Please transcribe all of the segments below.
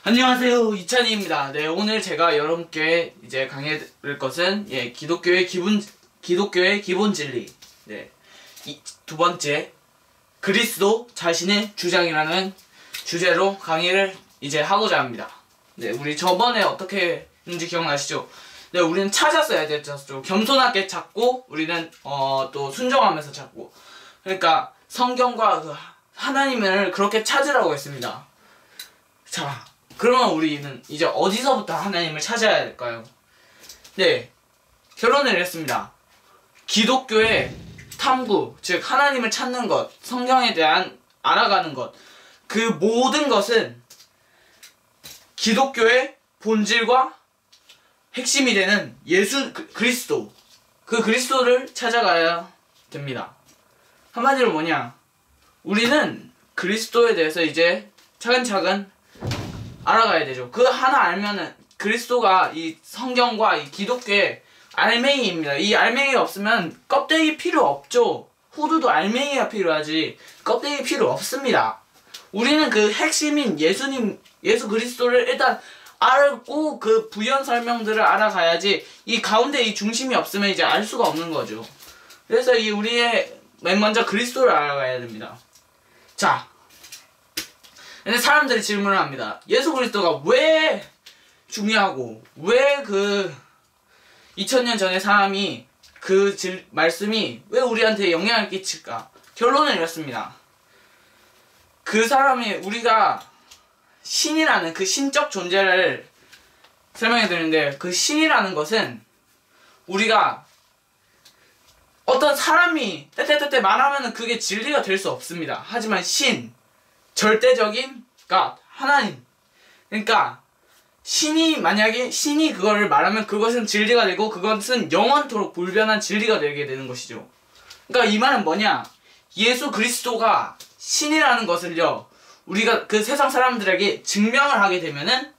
안녕하세요, 이찬희입니다. 네, 오늘 제가 여러분께 이제 강의해드릴 것은 기독교의 기본 진리. 네, 두 번째 그리스도 자신의 주장이라는 주제로 강의를 이제 하고자 합니다. 네, 우리 저번에 어떻게 했는지 기억나시죠? 네, 우리는 찾았어야 됐죠. 겸손하게 찾고 우리는 또 순종하면서 찾고. 그러니까 성경과 하나님을 그렇게 찾으라고 했습니다. 자, 그러면 우리는 이제 어디서부터 하나님을 찾아야 될까요? 네, 결론을 했습니다. 기독교의 탐구, 즉 하나님을 찾는 것, 성경에 대한 알아가는 것, 그 모든 것은 기독교의 본질과 핵심이 되는 예수 그리스도, 그 그리스도를 찾아가야 됩니다. 한마디로 뭐냐, 우리는 그리스도에 대해서 이제 차근차근 알아가야 되죠. 그 하나 알면은 그리스도가 이 성경과 이 기독교의 알맹이입니다. 이 알맹이가 없으면 껍데기 필요 없죠. 후두도 알맹이가 필요하지 껍데기 필요 없습니다. 우리는 그 핵심인 예수 그리스도를 일단 알고 그 부연 설명들을 알아가야지 이 가운데 이 중심이 없으면 이제 알 수가 없는 거죠. 그래서 우리의 맨 먼저 그리스도를 알아가야 됩니다. 자, 근데 사람들이 질문을 합니다. 예수 그리스도가 왜 중요하고 왜 2000년 전의 사람이 말씀이 왜 우리한테 영향을 끼칠까? 결론을 이렇습니다. 그 사람이 우리가 신이라는 그 신적 존재를 설명해 드리는데, 그 신이라는 것은 우리가 어떤 사람이 때때때때 말하면 그게 진리가 될 수 없습니다. 하지만 절대적인, 그러니까 하나님, 그러니까 만약에 신이 그거를 말하면 그것은 진리가 되고 그것은 영원토록 불변한 진리가 되게 되는 것이죠. 그러니까 이 말은 뭐냐, 예수 그리스도가 신이라는 것을요 우리가 그 세상 사람들에게 증명을 하게 되면은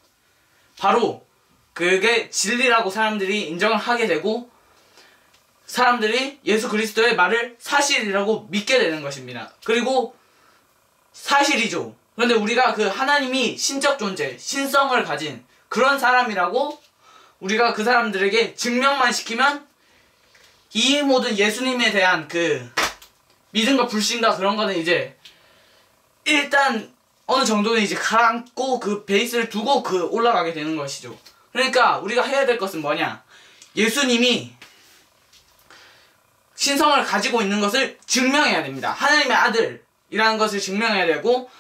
바로 그게 진리라고 사람들이 인정을 하게 되고 사람들이 예수 그리스도의 말을 사실이라고 믿게 되는 것입니다. 그리고 사실이죠. 그런데 우리가 그 하나님이 신적 존재, 신성을 가진 그런 사람이라고 우리가 그 사람들에게 증명만 시키면 이 모든 예수님에 대한 그 믿음과 불신과 그런 거는 이제 일단 어느 정도는 이제 가라앉고 그 베이스를 두고 올라가게 되는 것이죠. 그러니까 우리가 해야 될 것은 뭐냐, 예수님이 신성을 가지고 있는 것을 증명해야 됩니다. 하나님의 아들이라는 것을 증명해야 되고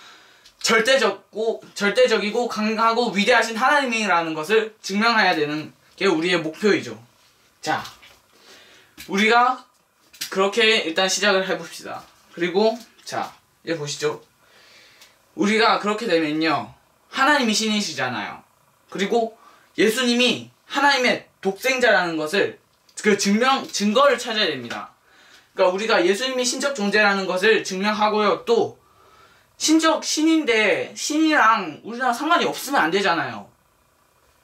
절대적이고 강하고 위대하신 하나님이라는 것을 증명해야 되는 게 우리의 목표이죠. 자, 우리가 그렇게 일단 시작을 해봅시다. 그리고 자, 이제 보시죠. 우리가 그렇게 되면요, 하나님이 신이시잖아요. 그리고 예수님이 하나님의 독생자라는 것을 증거를 찾아야 됩니다. 그러니까 우리가 예수님이 신적 존재라는 것을 증명하고요, 또 신인데 신이랑 우리랑 상관이 없으면 안 되잖아요.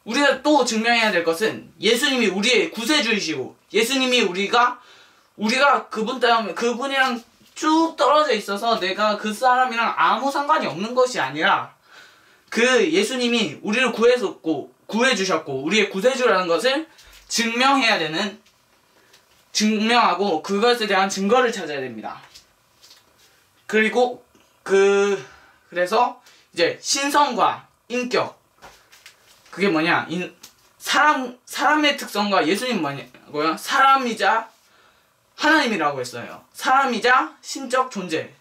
우리가 또 증명해야 될 것은 예수님이 우리의 구세주이시고 예수님이 우리가 그분이랑 쭉 떨어져 있어서 내가 그 사람이랑 아무 상관이 없는 것이 아니라 그 예수님이 우리를 구해주셨고 우리의 구세주라는 것을 증명하고 그것에 대한 증거를 찾아야 됩니다. 그리고 그래서 이제 신성과 인격, 그게 뭐냐, 사람의 특성과 예수님 뭐냐고요? 사람이자 하나님이라고 했어요. 사람이자 신적 존재,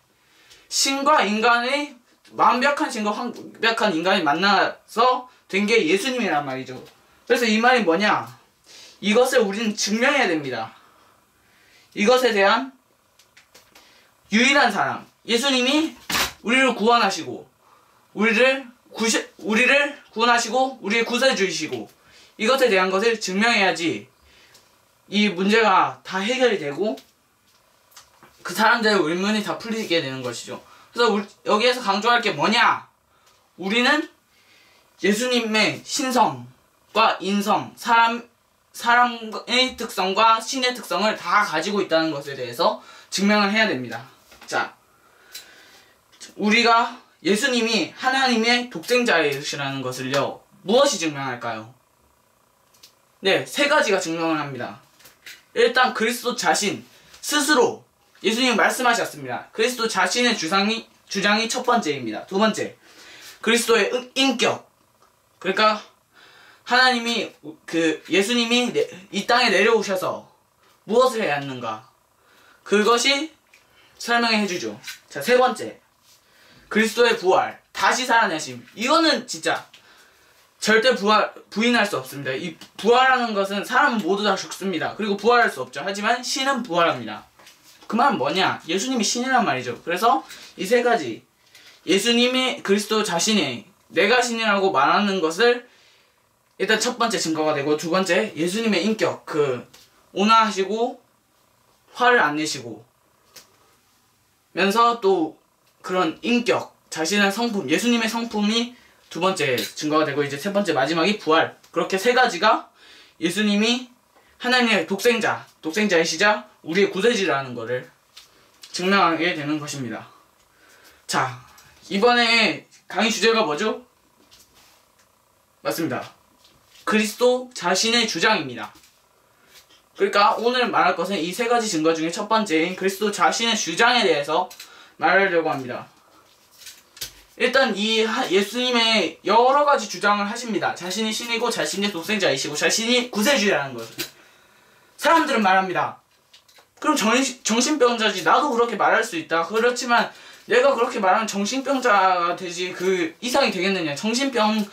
신과 인간의 완벽한 신과 완벽한 인간이 만나서 된 게 예수님이란 말이죠. 그래서 이 말이 뭐냐, 이것을 우리는 증명해야 됩니다. 이것에 대한 유일한 사람, 예수님이 우리를 구원하시고 우리를 구원하시고 우리의 구세주이시고 이것에 대한 것을 증명해야지 이 문제가 다 해결이 되고 그 사람들의 의문이 다 풀리게 되는 것이죠. 그래서 여기에서 강조할 게 뭐냐, 우리는 예수님의 신성과 인성, 사람의 특성과 신의 특성을 다 가지고 있다는 것에 대해서 증명을 해야 됩니다. 자, 우리가 예수님이 하나님의 독생자이시라는 것을요, 무엇이 증명할까요? 네, 세 가지가 증명을 합니다. 일단 그리스도 자신 스스로 예수님이 말씀하셨습니다. 그리스도 자신의 주장이 첫 번째입니다. 두 번째, 그리스도의 인격. 그러니까 하나님이 예수님이 이 땅에 내려오셔서 무엇을 해야 하는가, 그것이 설명해 주죠. 자, 세 번째, 그리스도의 부활, 다시 살아내심. 이거는 진짜 절대 부인할 수 없습니다. 이 부활하는 것은 사람은 모두 다 죽습니다. 그리고 부활할 수 없죠. 하지만 신은 부활합니다. 그 말은 뭐냐? 예수님이 신이란 말이죠. 그래서 이 세 가지, 예수님이 그리스도 자신이 내가 신이라고 말하는 것을 일단 첫 번째 증거가 되고, 두 번째, 예수님의 인격, 온화하시고 화를 안 내시고 면서 또 그런 인격, 자신의 성품, 예수님의 성품이 두 번째 증거가 되고, 이제 세 번째 마지막이 부활. 그렇게 세 가지가 예수님이 하나님의 독생자이시자 우리의 구세주라는 것을 증명하게 되는 것입니다. 자, 이번에 강의 주제가 뭐죠? 맞습니다. 그리스도 자신의 주장입니다. 그러니까 오늘 말할 것은 이 세 가지 증거 중에 첫 번째인 그리스도 자신의 주장에 대해서 말하려고 합니다. 일단 이 예수님의 여러 가지 주장을 하십니다. 자신이 신이고 자신이 독생자이시고 자신이 구세주라는 것을. 사람들은 말합니다. 그럼 정신병자지. 나도 그렇게 말할 수 있다. 그렇지만 내가 그렇게 말하면 정신병자가 되지 그 이상이 되겠느냐. 정신병자가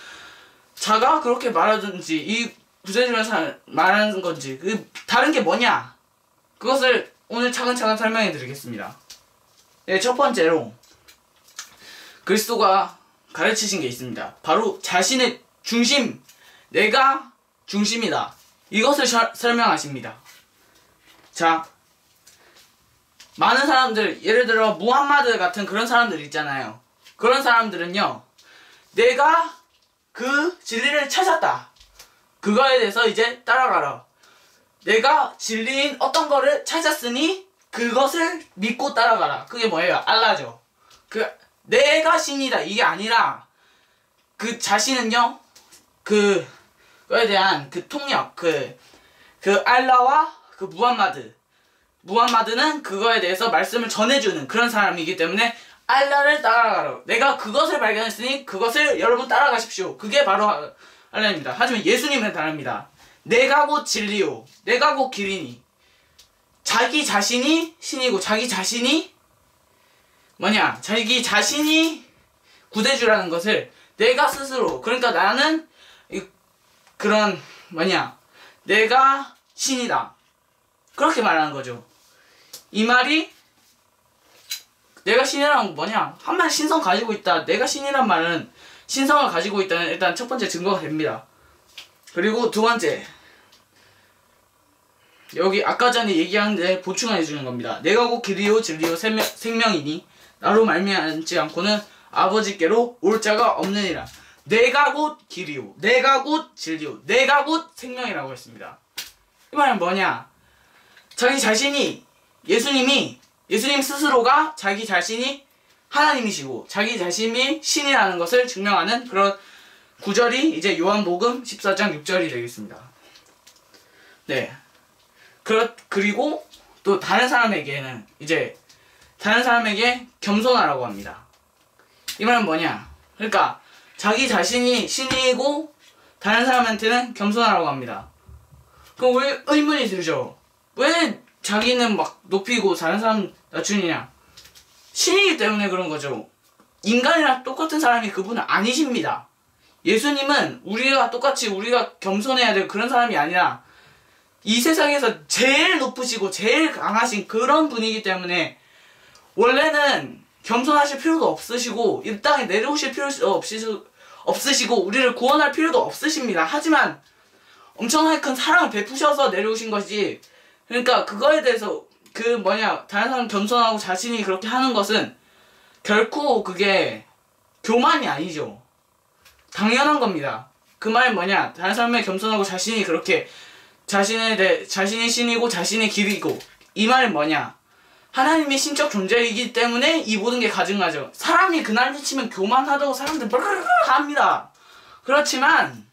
그렇게 말하든지 이 구세주라서 말하는 건지 다른 게 뭐냐. 그것을 오늘 차근차근 설명해 드리겠습니다. 네, 첫 번째로 그리스도가 가르치신 게 있습니다. 바로 자신의 중심, 내가 중심이다. 이것을 설명하십니다. 자, 많은 사람들, 예를 들어 무함마드 같은 그런 사람들 있잖아요. 그런 사람들은요, 내가 그 진리를 찾았다. 그거에 대해서 이제 따라가라. 내가 진리인 어떤 거를 찾았으니 그것을 믿고 따라가라. 그게 뭐예요? 알라죠. 내가 신이다. 이게 아니라 그 자신은요, 그거에 대한 통역, 알라와 무함마드는 그거에 대해서 말씀을 전해주는 그런 사람이기 때문에 알라를 따라가라. 내가 그것을 발견했으니 그것을 여러분 따라가십시오. 그게 바로 알라입니다. 하지만 예수님은 다릅니다. 내가 곧 진리요, 내가 곧 길이니. 자기 자신이 신이고 자기 자신이 뭐냐? 자기 자신이 구세주라는 것을 내가 스스로, 그러니까 나는 내가 신이다. 그렇게 말하는 거죠. 이 말이 내가 신이라는 건 뭐냐? 한마디 신성 가지고 있다. 내가 신이란 말은 신성을 가지고 있다는 일단 첫 번째 증거가 됩니다. 그리고 두 번째, 여기 아까 전에 얘기한 데 보충해 주는 겁니다. 내가 곧 길이요 진리요 생명이니 나로 말미암지 않고는 아버지께로 올 자가 없느니라. 내가 곧 길이요, 내가 곧 진리요, 내가 곧 생명이라고 했습니다. 이 말은 뭐냐? 자기 자신이, 예수님 스스로가 자기 자신이 하나님이시고 자기 자신이 신이라는 것을 증명하는 그런 구절이 이제 요한복음 14장 6절이 되겠습니다. 네. 그리고 또 다른 사람에게 겸손하라고 합니다. 이 말은 뭐냐? 그러니까 자기 자신이 신이고 다른 사람한테는 겸손하라고 합니다. 그럼 왜 의문이 들죠? 왜 자기는 막 높이고 다른 사람 낮추느냐? 신이기 때문에 그런 거죠. 인간이랑 똑같은 사람이 그분은 아니십니다. 예수님은 우리가 겸손해야 될 그런 사람이 아니라 이 세상에서 제일 높으시고 제일 강하신 그런 분이기 때문에 원래는 겸손하실 필요도 없으시고 이 땅에 내려오실 필요도 없으시고 우리를 구원할 필요도 없으십니다. 하지만 엄청나게 큰 사랑을 베푸셔서 내려오신 것이, 그러니까 그거에 대해서 다른 사람 겸손하고 자신이 그렇게 하는 것은 결코 그게 교만이 아니죠. 당연한 겁니다. 그 말이 뭐냐? 다른 사람에 겸손하고 자신이 그렇게 자신이 신이고 자신이 길이고, 이 말은 뭐냐? 하나님이 신적 존재이기 때문에 이 모든 게 가증하죠. 사람이 그날로 치면 교만하다고 사람들 합니다. 그렇지만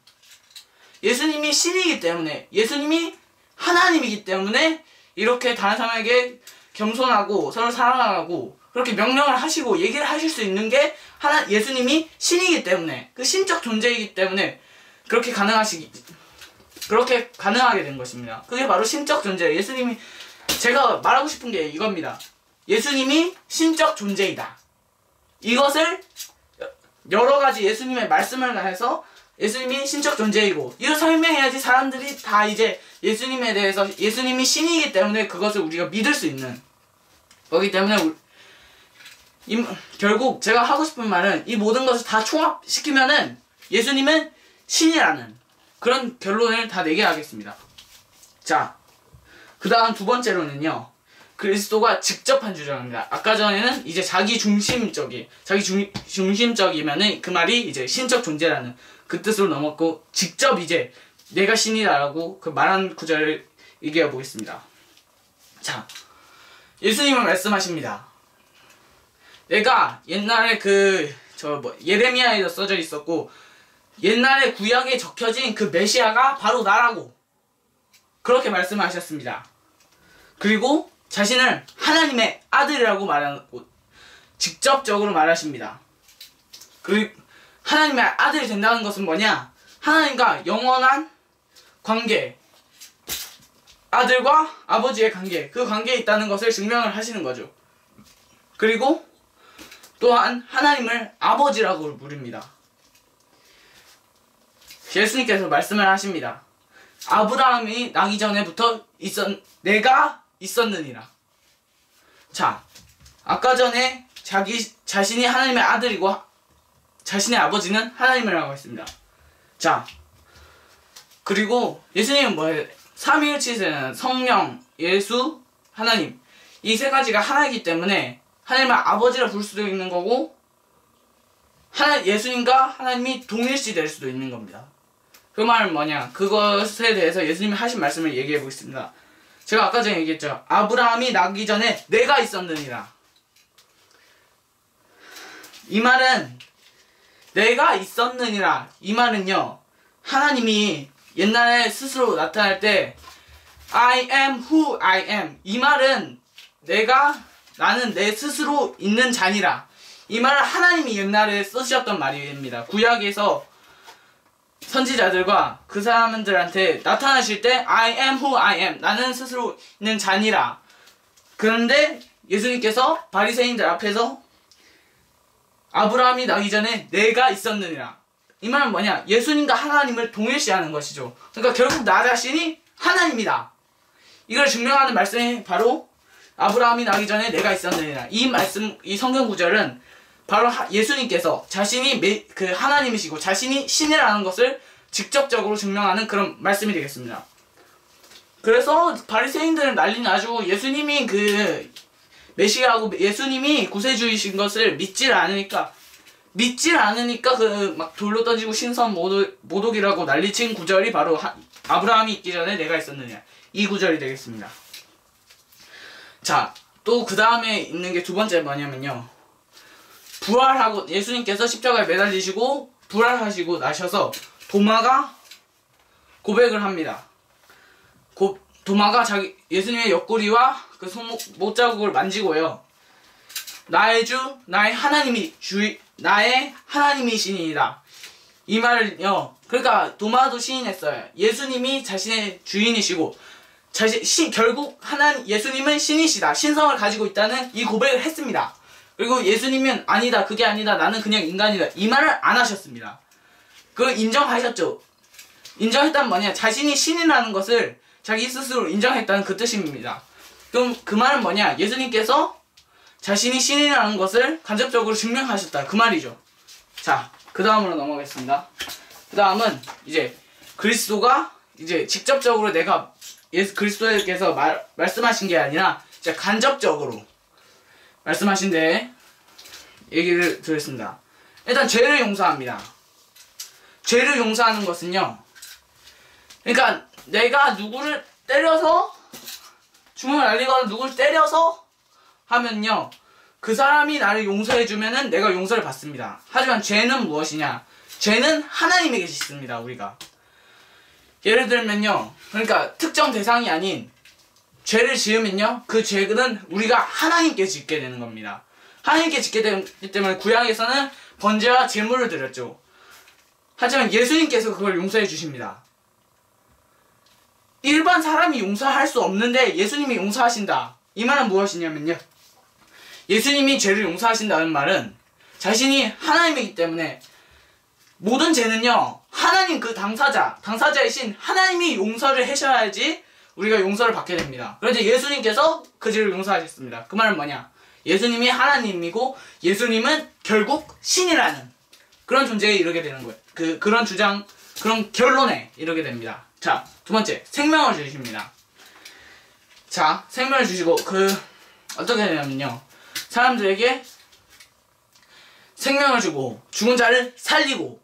예수님이 신이기 때문에, 예수님이 하나님이기 때문에 이렇게 다른 사람에게 겸손하고 서로 사랑하고 그렇게 명령을 하시고 얘기를 하실 수 있는 게 예수님이 신이기 때문에, 그 신적 존재이기 때문에 그렇게 가능하게 된 것입니다. 그게 바로 신적 존재예요. 예수님이, 제가 말하고 싶은 게 이겁니다. 예수님이 신적 존재이다. 이것을 여러 가지 예수님의 말씀을 해서 예수님이 신적 존재이고, 이걸 설명해야지 사람들이 다 이제 예수님에 대해서, 예수님이 신이기 때문에 그것을 우리가 믿을 수 있는 거기 때문에, 결국 제가 하고 싶은 말은 이 모든 것을 다 총합시키면은 예수님은 신이라는 그런 결론을 다 내게 하겠습니다. 자, 그 다음 두 번째로는요, 그리스도가 직접 한 주장입니다. 아까 전에는 이제 자기 중심적이면은 그 말이 이제 신적 존재라는 그 뜻으로 넘었고, 직접 이제 내가 신이다라고 그 말한 구절을 얘기해 보겠습니다. 자, 예수님은 말씀하십니다. 내가 옛날에 예레미야에도 써져 있었고, 옛날에 구약에 적혀진 그 메시아가 바로 나라고 그렇게 말씀하셨습니다. 그리고 자신을 하나님의 아들이라고 말하고 직접적으로 말하십니다. 그리고 하나님의 아들이 된다는 것은 뭐냐? 하나님과 영원한 관계, 아들과 아버지의 관계, 그 관계에 있다는 것을 증명을 하시는 거죠. 그리고 또한 하나님을 아버지라고 부릅니다. 예수님께서 말씀을 하십니다. 아브라함이 나기 전에부터 내가 있었느니라. 자, 아까 전에 자신이 하나님의 아들이고 자신의 아버지는 하나님이라고 했습니다. 자, 그리고 예수님은 뭐예요? 삼위일체는 성령, 예수, 하나님, 이 세 가지가 하나이기 때문에 하나님을 아버지라 부를 수도 있는 거고, 예수님과 하나님이 동일시 될 수도 있는 겁니다. 그 말은 뭐냐? 그것에 대해서 예수님이 하신 말씀을 얘기해 보겠습니다. 제가 아까 전에 얘기했죠. 아브라함이 나기 전에 내가 있었느니라. 이 말은, 내가 있었느니라, 이 말은요, 하나님이 옛날에 스스로 나타날 때 I am who I am, 이 말은 나는 내 스스로 있는 자니라, 이 말을 하나님이 옛날에 쓰셨던 말입니다. 구약에서 선지자들과 그 사람들한테 나타나실 때 I am who I am, 나는 스스로 있는 자니라. 그런데 예수님께서 바리새인들 앞에서 아브라함이 나기 전에 내가 있었느니라, 이 말은 뭐냐? 예수님과 하나님을 동일시하는 것이죠. 그러니까 결국 나 자신이 하나님이다, 이걸 증명하는 말씀이 바로 아브라함이 나기 전에 내가 있었느니라. 이 성경 구절은 바로 예수님께서 자신이 그 하나님이시고 자신이 신이라는 것을 직접적으로 증명하는 그런 말씀이 되겠습니다. 그래서 바리새인들은 난리 나죠. 예수님이 그 메시아하고 예수님이 구세주이신 것을 믿질 않으니까 그 막 돌로 던지고 신선 모독이라고 난리친 구절이 바로 아브라함이 있기 전에 내가 있었느냐, 이 구절이 되겠습니다. 자, 또 그 다음에 있는 게 두 번째 뭐냐면요, 부활하고 예수님께서 십자가에 매달리시고 부활하시고 나셔서 도마가 고백을 합니다. 도마가 예수님의 옆구리와 그 못자국을 만지고요, 나의 주, 나의 하나님이시니이다, 이 말을요, 그러니까 도마도 시인했어요. 예수님이 자신의 주인이시고 결국 예수님은 신이시다, 신성을 가지고 있다는 이 고백을 했습니다. 그리고 예수님은 아니다, 그게 아니다, 나는 그냥 인간이다, 이 말을 안 하셨습니다. 그걸 인정하셨죠. 인정했다는 뭐냐? 자신이 신이라는 것을 자기 스스로 인정했다는 그 뜻입니다. 그럼 그 말은 뭐냐? 예수님께서 자신이 신이라는 것을 간접적으로 증명하셨다, 그 말이죠. 자, 그 다음으로 넘어가겠습니다. 그 다음은 이제 그리스도가 이제 직접적으로 그리스도께서 말씀하신 게 아니라 이제 간접적으로 말씀하신데 얘기를 드렸습니다. 일단 죄를 용서합니다. 죄를 용서하는 것은요, 그러니까 내가 누구를 때려서 주먹을 날리거나 누구를 때려서 하면요, 그 사람이 나를 용서해주면은 내가 용서를 받습니다. 하지만 죄는 무엇이냐? 죄는 하나님에 계시습니다. 우리가 예를 들면요, 그러니까 특정 대상이 아닌 죄를 지으면요, 그 죄는 우리가 하나님께 짓게 되는 겁니다. 하나님께 짓게 되기 때문에 구약에서는 번제와 제물을 드렸죠. 하지만 예수님께서 그걸 용서해 주십니다. 일반 사람이 용서할 수 없는데 예수님이 용서하신다. 이 말은 무엇이냐면요, 예수님이 죄를 용서하신다는 말은 자신이 하나님이기 때문에 모든 죄는요, 하나님 그 당사자이신 하나님이 용서를 하셔야지 우리가 용서를 받게 됩니다. 그런데 예수님께서 그 죄를 용서하셨습니다. 그 말은 뭐냐? 예수님이 하나님이고 예수님은 결국 신이라는 그런 존재에 이르게 되는 거예요. 그런 주장, 그런 결론에 이르게 됩니다. 자, 두 번째, 생명을 주십니다. 자, 생명을 주시고 어떻게 되냐면요, 사람들에게 생명을 주고 죽은 자를 살리고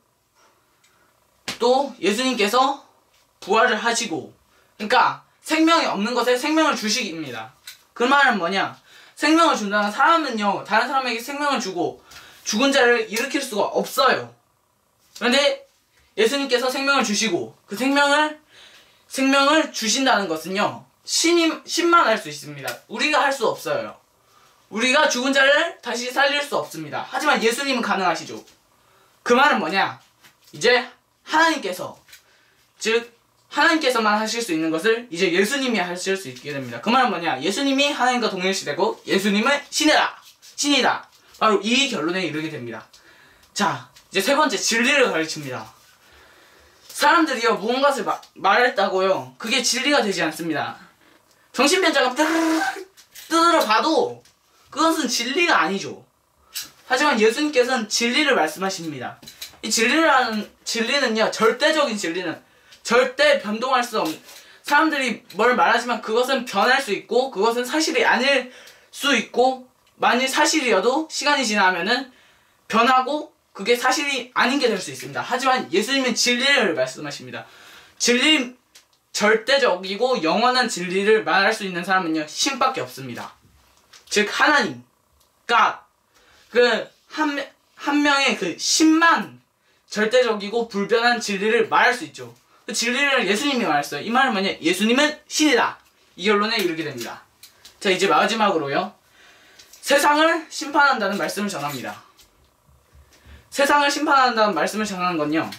또 예수님께서 부활을 하시고, 그러니까 생명이 없는 것에 생명을 주시기입니다. 그 말은 뭐냐? 생명을 준다는 사람은요, 다른 사람에게 생명을 주고 죽은 자를 일으킬 수가 없어요. 그런데 예수님께서 생명을 주시고 그 생명을 주신다는 것은요, 신만 할 수 있습니다. 우리가 할 수 없어요. 우리가 죽은 자를 다시 살릴 수 없습니다. 하지만 예수님은 가능하시죠. 그 말은 뭐냐? 이제 하나님께서만 하실 수 있는 것을 이제 예수님이 하실 수 있게 됩니다. 그 말은 뭐냐? 예수님이 하나님과 동일시되고 예수님은 신이다. 바로 이 결론에 이르게 됩니다. 자, 이제 세 번째, 진리를 가르칩니다. 사람들이요, 무언가를 말했다고요, 그게 진리가 되지 않습니다. 정신변자가 뜯으러 봐도 그것은 진리가 아니죠. 하지만 예수님께서는 진리를 말씀하십니다. 이 진리는요, 절대적인 진리는 절대 변동할 수 없는, 사람들이 뭘 말하지만 그것은 변할 수 있고 그것은 사실이 아닐 수 있고, 만일 사실이어도 시간이 지나면은 변하고 그게 사실이 아닌 게 될 수 있습니다. 하지만 예수님은 진리를 말씀하십니다. 절대적이고 영원한 진리를 말할 수 있는 사람은요, 신밖에 없습니다. 즉 하나님, 한 명의 그 신만 절대적이고 불변한 진리를 말할 수 있죠. 그 진리를 예수님이 말했어요. 이 말은 뭐냐? 예수님은 신이다. 이 결론에 이르게 됩니다. 자, 이제 마지막으로요, 세상을 심판한다는 말씀을 전합니다. 세상을 심판한다는 말씀을 전하는 건요,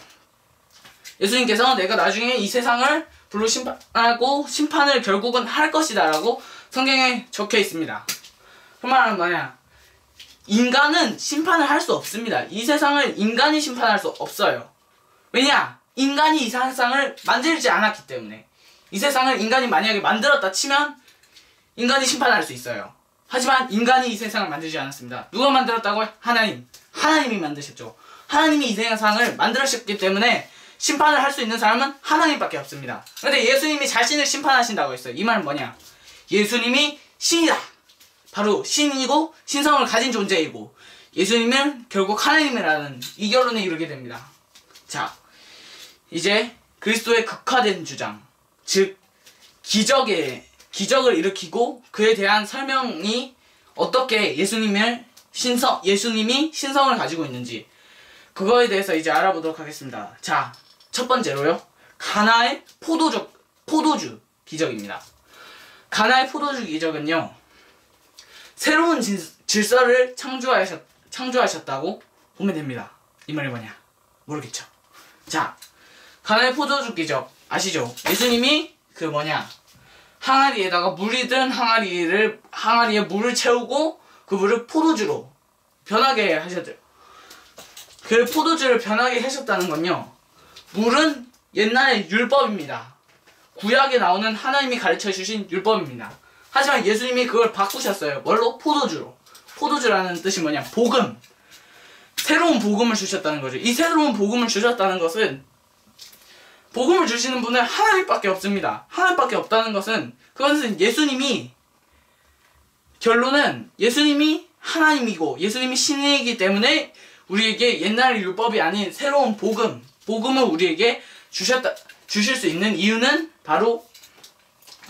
예수님께서 내가 나중에 이 세상을 불로 심판하고 심판을 결국은 할 것이다 라고 성경에 적혀 있습니다. 그 말은 뭐냐? 인간은 심판을 할 수 없습니다. 이 세상을 인간이 심판할 수 없어요. 왜냐? 인간이 이 세상을 만들지 않았기 때문에. 이 세상을 인간이 만약에 만들었다 치면 인간이 심판할 수 있어요. 하지만 인간이 이 세상을 만들지 않았습니다. 누가 만들었다고요? 하나님이 만드셨죠. 하나님이 이 세상을 만드셨기 때문에 심판을 할 수 있는 사람은 하나님밖에 없습니다. 그런데 예수님이 자신을 심판하신다고 했어요. 이 말은 뭐냐? 예수님이 신이다. 바로 신이고 신성을 가진 존재이고 예수님은 결국 하나님이라는 이 결론에 이르게 됩니다. 자, 이제 그리스도의 극화된 주장, 즉 기적을 일으키고 그에 대한 설명이 어떻게 예수님이 신성을 가지고 있는지, 그거에 대해서 이제 알아보도록 하겠습니다. 자, 첫 번째로요, 가나의 포도주 기적입니다. 가나의 포도주 기적은요, 새로운 질서를 창조하셨다고 보면 됩니다. 이 말이 뭐냐? 모르겠죠. 자, 가나의 포도주 기적 아시죠? 예수님이 항아리에다가 물이 든 항아리에 물을 채우고 그 물을 포도주로 변하게 하셨죠. 그 포도주를 변하게 하셨다는 건요, 물은 옛날의 율법입니다. 구약에 나오는 하나님이 가르쳐 주신 율법입니다. 하지만 예수님이 그걸 바꾸셨어요. 뭘로? 포도주로. 포도주라는 뜻이 뭐냐? 복음. 새로운 복음을 주셨다는 거죠. 이 새로운 복음을 주셨다는 것은, 복음을 주시는 분은 하나님밖에 없습니다. 하나님밖에 없다는 것은, 그것은 결론은 예수님이 하나님이고 예수님이 신이기 때문에 우리에게 옛날의 율법이 아닌 새로운 복음을 우리에게 주실 수 있는 이유는 바로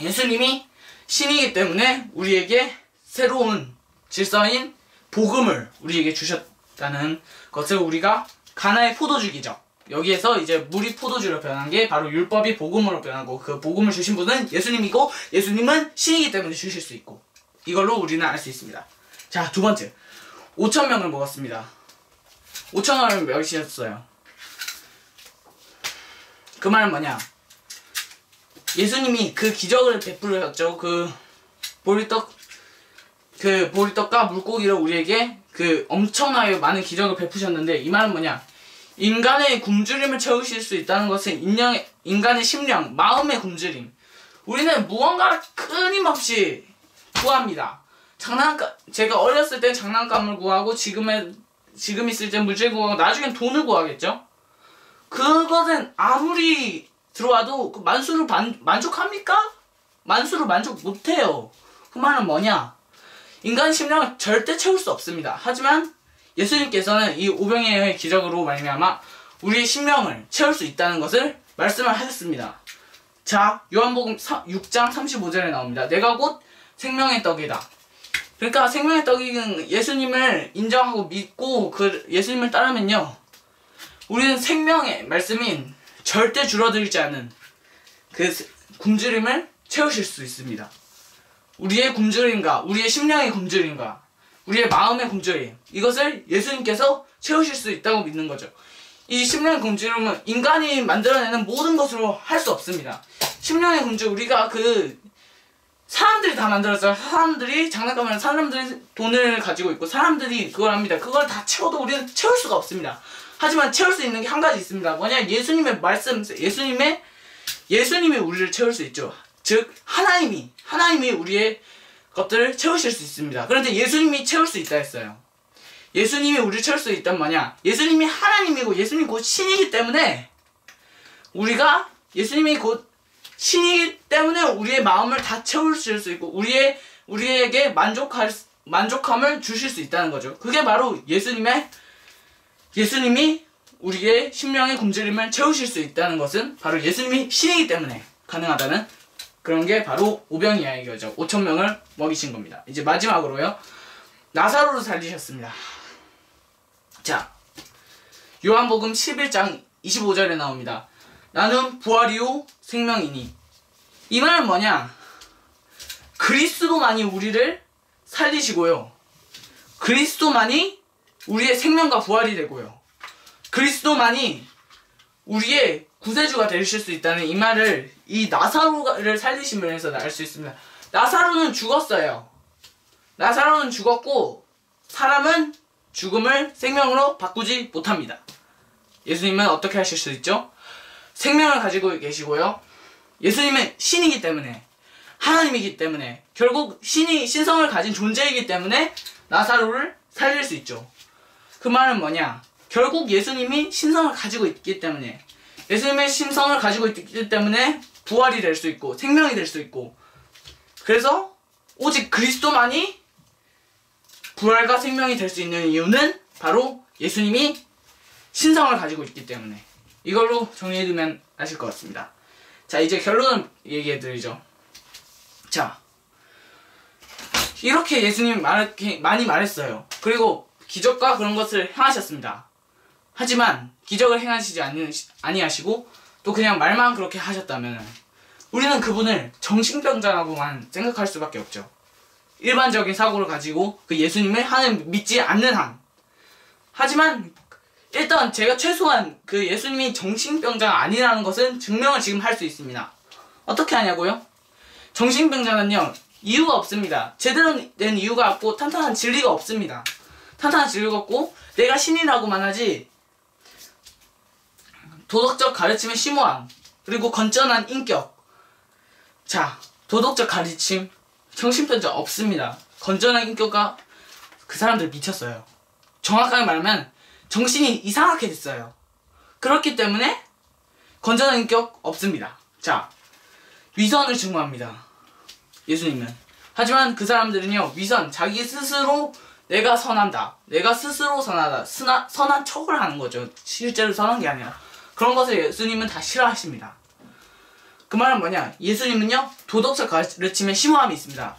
예수님이 신이기 때문에 우리에게 새로운 질서인 복음을 우리에게 주셨다는 것을 우리가 가나의 포도주기죠. 여기에서 이제 물이 포도주로 변한 게 바로 율법이 복음으로 변하고, 그 복음을 주신 분은 예수님이고, 예수님은 신이기 때문에 주실 수 있고, 이걸로 우리는 알 수 있습니다. 자, 두 번째, 5,000명을 먹었습니다. 5,000명을 먹이셨어요. 그 말은 뭐냐? 예수님이 그 기적을 베풀으셨죠. 그 보리떡과 물고기를 우리에게 그 엄청나게 많은 기적을 베푸셨는데, 이 말은 뭐냐? 인간의 굶주림을 채우실 수 있다는 것은 인간의 심령, 마음의 굶주림. 우리는 무언가를 끊임없이 구합니다. 제가 어렸을 땐 장난감을 구하고, 지금 있을 땐 물질 구하고, 나중엔 돈을 구하겠죠? 그것은 아무리 들어와도 그 만수를 만족합니까? 만수를 만족 못해요. 그 말은 뭐냐? 인간의 심령을 절대 채울 수 없습니다. 하지만 예수님께서는 이 오병이어의 기적으로 말미암아 우리의 심령을 채울 수 있다는 것을 말씀을 하셨습니다. 자, 요한복음 6장 35절에 나옵니다. 내가 곧 생명의 떡이다. 그러니까 생명의 떡은 예수님을 인정하고 믿고 그 예수님을 따르면요, 우리는 생명의 말씀인 절대 줄어들지 않는 그 굶주림을 채우실 수 있습니다. 우리의 굶주림과 우리의 심령의 굶주림과 우리의 마음의 굶주림, 이것을 예수님께서 채우실 수 있다고 믿는 거죠. 이 심령의 굶주림은 인간이 만들어내는 모든 것으로 할 수 없습니다. 심령의 굶주림, 우리가 사람들이 다 만들었어요. 장난감을 사람들이 돈을 가지고 있고 사람들이 그걸 합니다. 그걸 다 채워도 우리는 채울 수가 없습니다. 하지만 채울 수 있는 게 한 가지 있습니다. 뭐냐? 예수님의 말씀, 예수님이 우리를 채울 수 있죠. 즉 하나님이 우리의 것들을 채우실 수 있습니다. 그런데 예수님이 채울 수 있다 했어요. 예수님이 우리를 채울 수 있단 뭐냐? 예수님이 하나님이고 예수님이 곧 신이기 때문에 예수님이 곧 신이기 때문에 우리의 마음을 다 채우실 수 있고 우리에게 만족함을 주실 수 있다는 거죠. 그게 바로 예수님이 우리의 심령의 굶주림을 채우실 수 있다는 것은 바로 예수님이 신이기 때문에 가능하다는 그런 게 바로 오병이어의 기적, 5,000명을 먹이신 겁니다. 이제 마지막으로요, 나사로를 살리셨습니다. 자, 요한복음 11장 25절에 나옵니다. 나는 부활이요 생명이니. 이 말은 뭐냐? 그리스도만이 우리를 살리시고요, 그리스도만이 우리의 생명과 부활이 되고요, 그리스도만이 우리의 구세주가 되실 수 있다는 이 말을 이 나사로를 살리심을 해서 알 수 있습니다. 나사로는 죽었어요. 나사로는 죽었고 사람은 죽음을 생명으로 바꾸지 못합니다. 예수님은 어떻게 하실 수 있죠? 생명을 가지고 계시고요, 예수님은 신이기 때문에, 하나님이기 때문에, 결국 신성을 가진 존재이기 때문에 나사로를 살릴 수 있죠. 그 말은 뭐냐? 결국 예수님이 신성을 가지고 있기 때문에, 예수님의 신성을 가지고 있기 때문에 부활이 될 수 있고 생명이 될 수 있고, 그래서 오직 그리스도만이 부활과 생명이 될 수 있는 이유는 바로 예수님이 신성을 가지고 있기 때문에. 이걸로 정리해두면 아실 것 같습니다. 자, 이제 결론을 얘기해드리죠. 자, 이렇게 예수님이 많이 말했어요. 그리고 기적과 그런 것을 행하셨습니다. 하지만 기적을 행하시지 아니하시고 또 그냥 말만 그렇게 하셨다면 우리는 그분을 정신병자라고만 생각할 수밖에 없죠. 일반적인 사고를 가지고 그 예수님을 하나님 믿지 않는 한. 하지만 일단 제가 최소한 그 예수님이 정신병자가 아니라는 것은 증명을 지금 할 수 있습니다. 어떻게 하냐고요? 정신병자는요, 이유가 없습니다. 제대로 된 이유가 없고 탄탄한 진리가 없습니다. 탄탄한 진리가 없고 내가 신이라고만 하지, 도덕적 가르침의 심오함, 그리고 건전한 인격. 자, 도덕적 가르침, 정신병자 없습니다. 건전한 인격과 그 사람들 미쳤어요. 정확하게 말하면 정신이 이상하게 됐어요. 그렇기 때문에 건전한 인격 없습니다. 자, 위선을 증오합니다, 예수님은. 하지만 그 사람들은요, 자기 스스로 내가 선한다, 내가 스스로 선하다, 선한 척을 하는 거죠. 실제로 선한 게 아니라. 그런 것을 예수님은 다 싫어하십니다. 그 말은 뭐냐? 예수님은요, 도덕적 가르침에 심오함이 있습니다.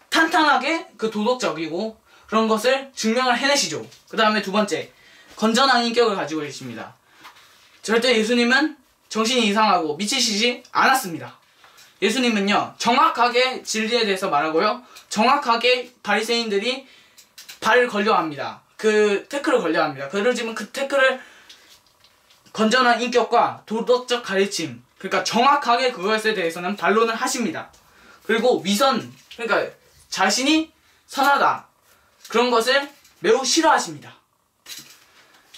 탄탄하게 그 도덕적이고 그런 것을 증명을 해내시죠. 그 다음에 두 번째, 건전한 인격을 가지고 계십니다. 절대 예수님은 정신이 이상하고 미치시지 않았습니다. 예수님은요, 정확하게 진리에 대해서 말하고요, 정확하게 바리새인들이 발을 걸려 합니다. 그 태클을 걸려 합니다. 그러지만 그 태클을 건전한 인격과 도덕적 가르침, 그러니까 정확하게 그것에 대해서는 반론을 하십니다. 그리고 위선, 그러니까 자신이 선하다, 그런 것을 매우 싫어하십니다.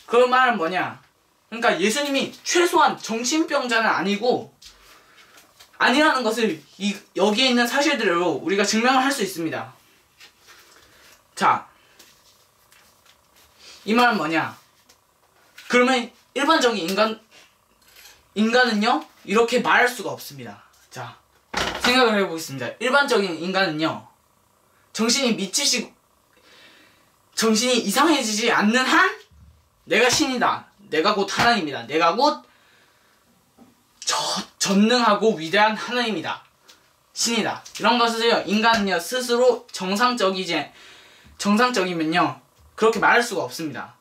그 말은 뭐냐? 그러니까 예수님이 최소한 정신병자는 아니라는 것을 여기에 있는 사실들로 우리가 증명을 할 수 있습니다. 자, 이 말은 뭐냐? 그러면 일반적인 인간은요, 이렇게 말할 수가 없습니다. 자, 생각을 해보겠습니다. 일반적인 인간은요, 정신이 이상해지지 않는 한 내가 신이다, 내가 곧 하나님이다, 내가 곧 전능하고 위대한 하나님이다, 신이다, 이런 것을요, 인간은요 스스로 정상적이면요 그렇게 말할 수가 없습니다.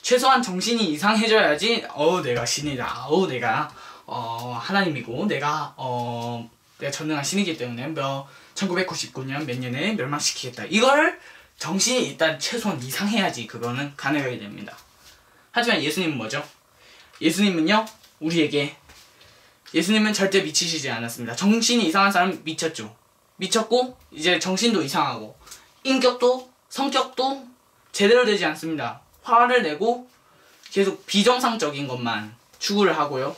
최소한 정신이 이상해져야지 내가 신이다, 내가 하나님이고 내가 전능한 신이기 때문에 1999년 몇 년에 멸망시키겠다, 이거를 정신이 일단 최소한 이상해야지 그거는 가능하게 됩니다. 하지만 예수님은 뭐죠? 예수님은요, 예수님은 절대 미치시지 않았습니다. 정신이 이상한 사람은 미쳤고 이제 정신도 이상하고 인격도 성격도 제대로 되지 않습니다. 화를 내고 계속 비정상적인 것만 추구를 하고요.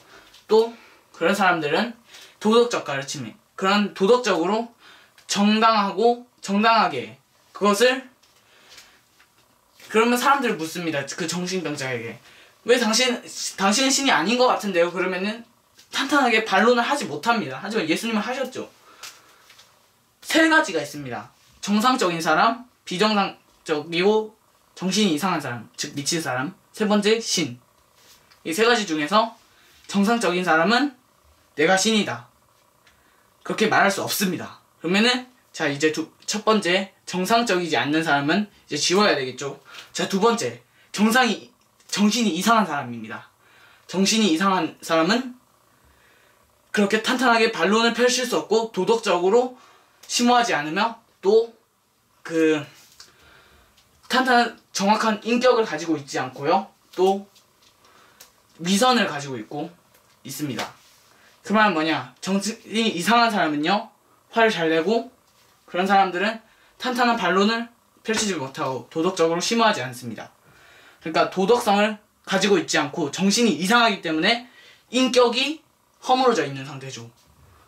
또 그런 사람들은 도덕적 가르침에, 그런 도덕적으로 정당하게 그것을, 그러면 사람들이 묻습니다. 그 정신병자에게, 왜 당신은 신이 아닌 것 같은데요? 그러면은 탄탄하게 반론을 하지 못합니다. 하지만 예수님은 하셨죠. 세 가지가 있습니다. 정상적인 사람, 비정상적이고 정신이 이상한 사람, 즉 미칠 사람, 세 번째 신. 이 세 가지 중에서 정상적인 사람은 내가 신이다, 그렇게 말할 수 없습니다. 그러면은 자, 이제 첫 번째, 정상적이지 않는 사람은 이제 지워야 되겠죠. 자, 두 번째, 정신이 이상한 사람입니다. 정신이 이상한 사람은 그렇게 탄탄하게 반론을 펼칠 수 없고 도덕적으로 심오하지 않으며 또 정확한 인격을 가지고 있지 않고요, 또 위선을 가지고 있습니다. 그 말은 뭐냐? 정신이 이상한 사람은요, 화를 잘 내고 그런 사람들은 탄탄한 반론을 펼치지 못하고 도덕적으로 심오하지 않습니다. 그러니까 도덕성을 가지고 있지 않고 정신이 이상하기 때문에 인격이 허물어져 있는 상태죠.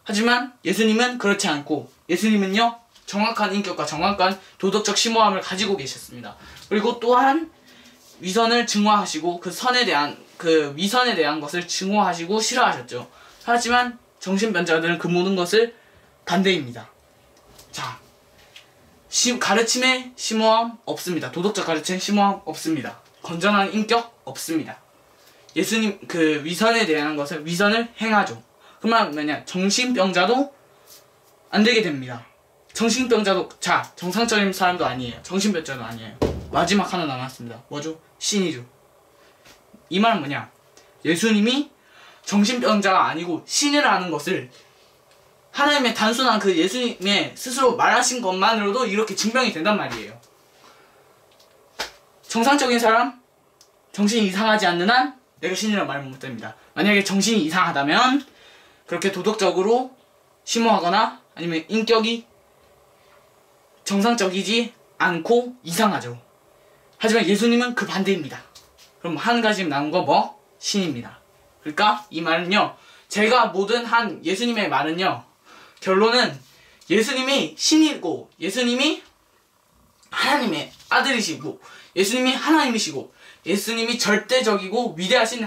하지만 예수님은 그렇지 않고, 예수님은요 정확한 인격과 정확한 도덕적 심오함을 가지고 계셨습니다. 그리고 또한 위선을 증오하시고 그 위선에 대한 것을 증오하시고 싫어하셨죠. 하지만 정신병자들은 그 모든 것을 반대입니다. 자, 가르침에 심오함 없습니다. 도덕적 가르침에 심오함 없습니다. 건전한 인격 없습니다. 예수님 그 위선을 행하죠. 그러면 뭐냐? 정신병자도 안 되게 됩니다. 정신병자도, 자, 정상적인 사람도 아니에요. 정신병자도 아니에요. 마지막 하나 남았습니다. 뭐죠? 신이죠. 이 말은 뭐냐? 예수님이 정신병자가 아니고 신이라는 것을 하나님의 단순한 그 예수님의 스스로 말하신 것만으로도 이렇게 증명이 된단 말이에요. 정상적인 사람, 정신이 이상하지 않는 한 내가 신이라고 말 못합니다. 만약에 정신이 이상하다면 그렇게 도덕적으로 심오하거나 아니면 인격이 정상적이지 않고 이상하죠. 하지만 예수님은 그 반대입니다. 그럼 한 가지 남은 거 뭐? 신입니다. 그러니까 이 말은요, 제가 모든 한 예수님의 말은요, 결론은 예수님이 신이고 예수님이 하나님의 아들이시고 예수님이 하나님이시고 예수님이 절대적이고 위대하신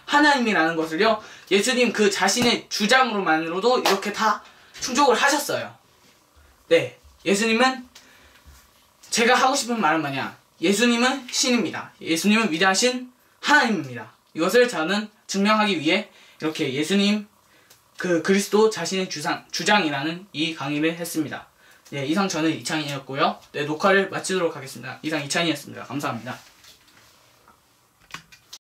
하나님이라는 것을요, 예수님 그 자신의 주장으로만으로도 이렇게 다 충족을 하셨어요. 네, 예수님은, 제가 하고 싶은 말은 뭐냐? 예수님은 신입니다. 예수님은 위대하신 하나님입니다. 이것을 저는 증명하기 위해 이렇게 예수님 그 그리스도 자신의 주장이라는 이 강의를 했습니다. 예, 이상 저는 이창이었고요. 네, 녹화를 마치도록 하겠습니다. 이상 이창이었습니다. 감사합니다.